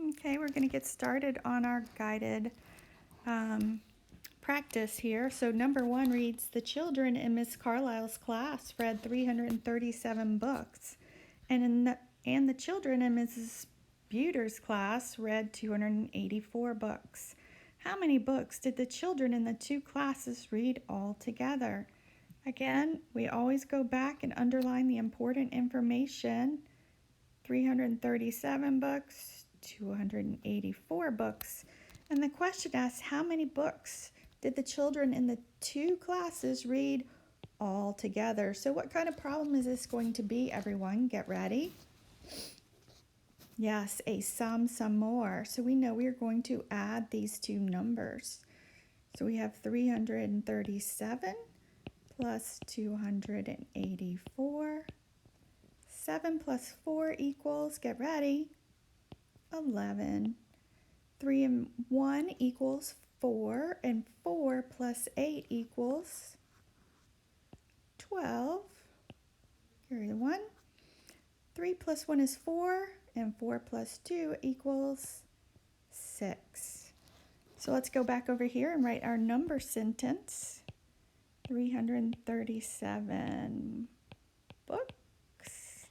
Okay, we're going to get started on our guided practice here. So number 1 reads, the children in Miss Carlisle's class read 337 books. And the children in Mrs. Buter's class read 284 books. How many books did the children in the two classes read all together? Again, we always go back and underline the important information. 337 books, 284 books. And the question asks, how many books did the children in the two classes read all together? So what kind of problem is this going to be, everyone? Get ready. Yes, a some more. So we know we are going to add these two numbers. So we have 337 plus 284. 7 plus 4 equals, get ready, 11. 3 and 1 equals 4, and 4 plus 8 equals 12. Carry the 1. 3 plus 1 is 4, and 4 plus 2 equals 6. So let's go back over here and write our number sentence. 337 books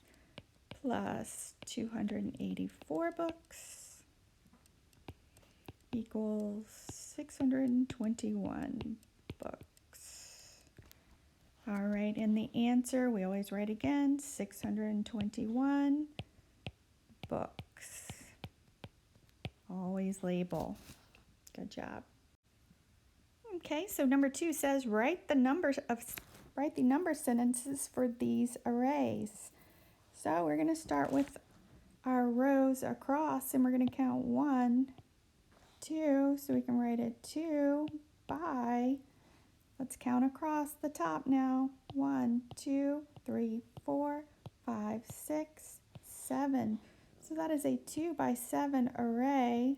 plus 284 books equals 621 books. All right, and the answer, we always write again, 621 books. Always label. Good job. Okay, so number 2 says write the number sentences for these arrays. So we're going to start with our rows across, and we're going to count 1, 2, so we can write it 2 by. Let's count across the top now. 1, 2, 3, 4, 5, 6, 7. So that is a 2 by 7 array,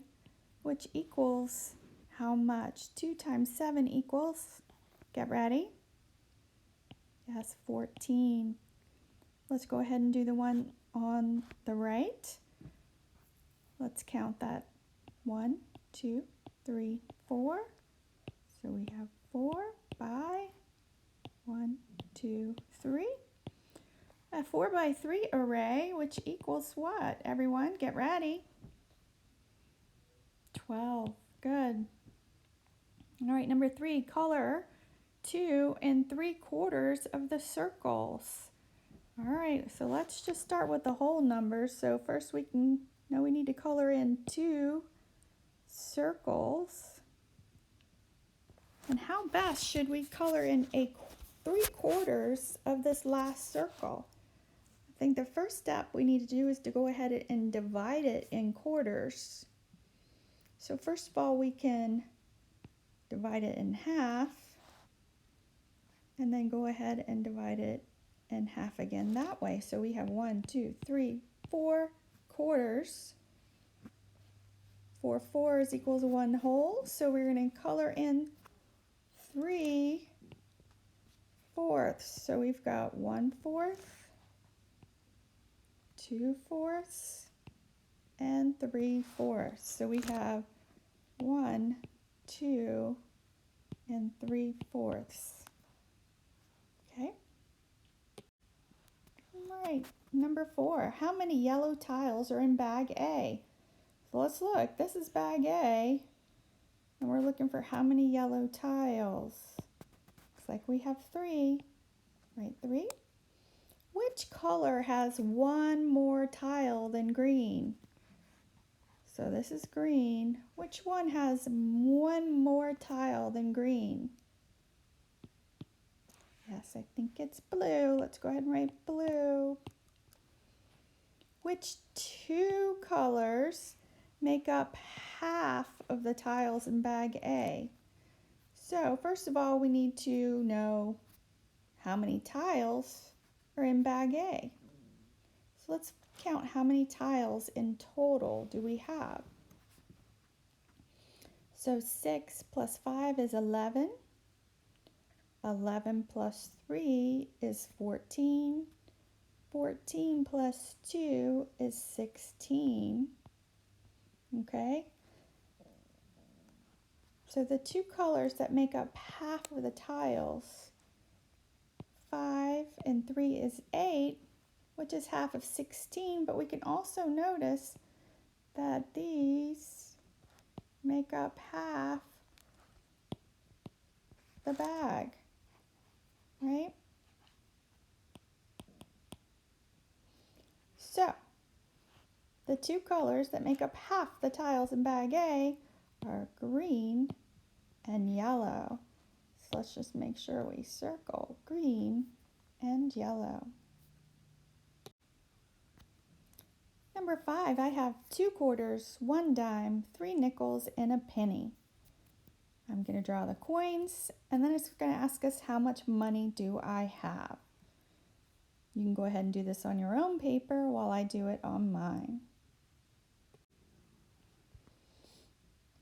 which equals how much? 2 times 7 equals, get ready? Yes, 14. Let's go ahead and do the one on the right. Let's count that. 1, 2, 3, 4. So we have 4 by 1, 2, 3. A 4 by 3 array, which equals what? Everyone, get ready. 12. Good. All right, number 3, color 2 3/4 of the circles. All right, so let's just start with the whole numbers. So first we need to color in 2 circles. And how best should we color in a 3/4 of this last circle? I think the first step we need to do is to go ahead and divide it in quarters. So first of all, we can divide it in half, and then go ahead and divide it in half again that way. So we have 1, 2, 3, 4 quarters. 4 fours equals 1 whole. So we're going to color in 3/4. So we've got 1/4, 2/4, and 3/4. So we have 1, 2, and 3/4. Okay. All right, number 4. How many yellow tiles are in bag A? So let's look. This is bag A, and we're looking for how many yellow tiles. Looks like we have 3. Right, 3. Which color has one more tile than green? So this is green. Which one has one more tile than green? Yes, I think it's blue. Let's go ahead and write blue. Which 2 colors make up half of the tiles in bag A? So first of all, we need to know how many tiles are in bag A. So let's count how many tiles in total do we have. So 6 plus 5 is 11. 11 plus 3 is 14. 14 plus 2 is 16. okay? So the two colors that make up half of the tiles, 5 and 3 is 8, which is half of 16, but we can also notice that these make up half the bag, right? So the two colors that make up half the tiles in bag A are green and yellow. So let's just make sure we circle green and yellow. Number 5, I have 2 quarters, 1 dime, 3 nickels, and a penny. I'm going to draw the coins, and then it's going to ask us how much money do I have. You can go ahead and do this on your own paper while I do it on mine.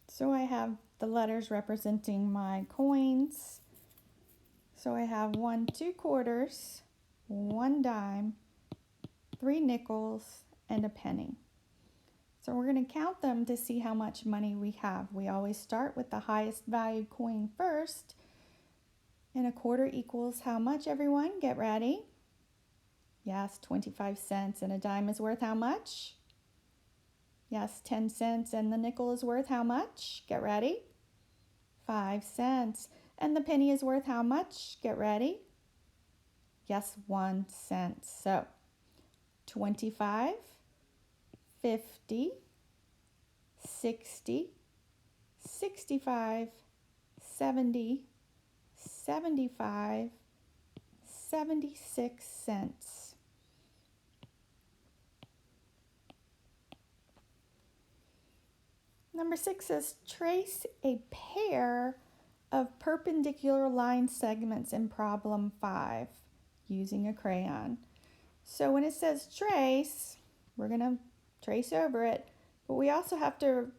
So I have the letters representing my coins. So I have 1 2 quarters, 1 dime, 3 nickels, and a penny. So we're going to count them to see how much money we have. We always start with the highest valued coin first. And a quarter equals how much, everyone? Get ready. Yes, 25 cents. And a dime is worth how much? Yes, 10 cents. And the nickel is worth how much? Get ready. 5 cents. And the penny is worth how much? Get ready. Yes, 1 cent. So 25, 50, 60, 65, 70, 75, 76 cents. Number 6 says trace a pair of perpendicular line segments in problem 5 using a crayon. So when it says trace, we're going to trace over it, but we also have to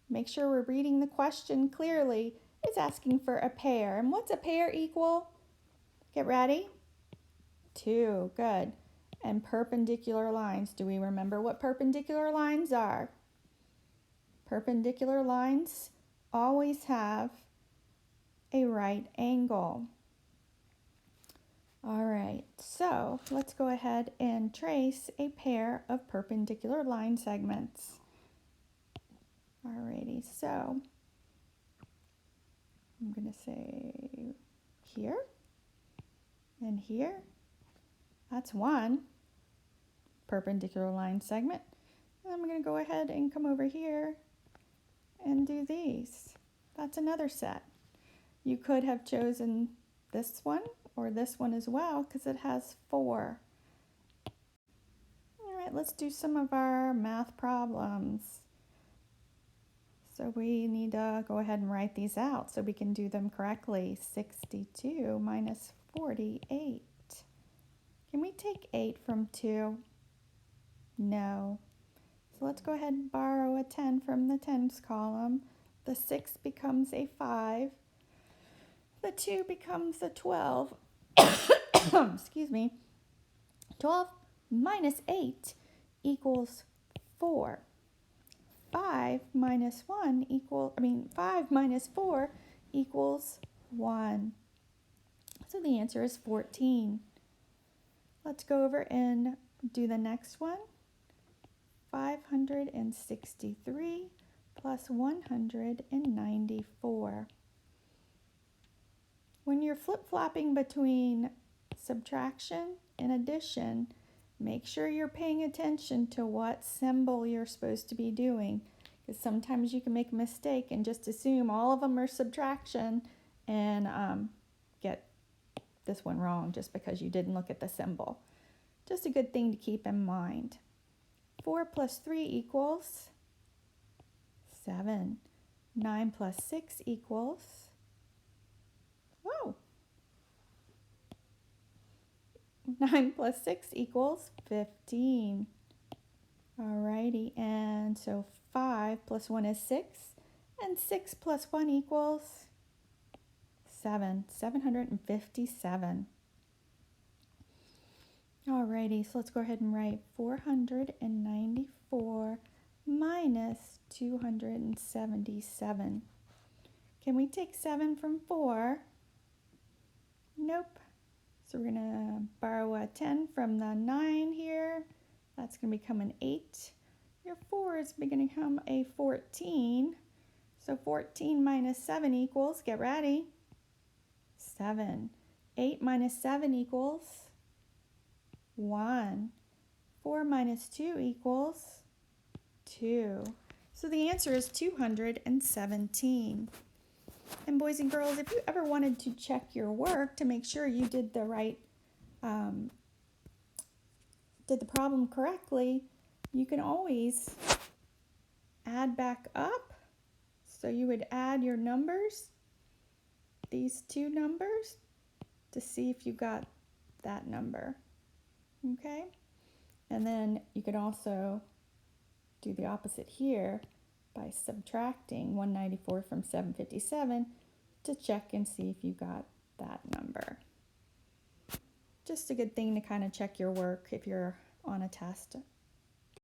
make sure we're reading the question clearly. It's asking for a pair. And what's a pair equal? Get ready. 2. Good. And perpendicular lines. Do we remember what perpendicular lines are? Perpendicular lines always have a right angle. All right, so let's go ahead and trace a pair of perpendicular line segments. Alrighty, so I'm going to say here and here. That's one perpendicular line segment. And I'm going to go ahead and come over here and do these. That's another set. You could have chosen this one or this one as well because it has 4. All right, let's do some of our math problems. So we need to go ahead and write these out so we can do them correctly. 62 minus 48. Can we take 8 from 2? No. So let's go ahead and borrow a 10 from the tens column. The 6 becomes a 5. The 2 becomes a 12. Excuse me. 12 minus 8 equals 4. 5 minus 4 equals 1. So the answer is 14. Let's go over and do the next one. 563 plus 194. When you're flip-flopping between subtraction and addition, make sure you're paying attention to what symbol you're supposed to be doing, because sometimes you can make a mistake and just assume all of them are subtraction and get this one wrong just because you didn't look at the symbol. Just a good thing to keep in mind. 4 plus 3 equals 7. 9 plus 6 equals, whoa, 9 plus 6 equals 15. Alrighty, and so 5 plus 1 is 6, and 6 plus 1 equals 7. 757. Alrighty, so let's go ahead and write 494 minus 277. Can we take 7 from 4? Nope. So we're going to borrow a 10 from the 9 here. That's going to become an 8. Your 4 is going to become a 14. So 14 minus 7 equals, get ready, 7. 8 minus 7 equals 1. 4 minus 2 equals 2. So the answer is 217. And boys and girls, if you ever wanted to check your work to make sure you did the right, did the problem correctly, you can always add back up. So you would add your numbers, these two numbers, to see if you got that number, okay? And then you could also do the opposite here by subtracting 194 from 757 to check and see if you got that number. Just a good thing to kind of check your work if you're on a test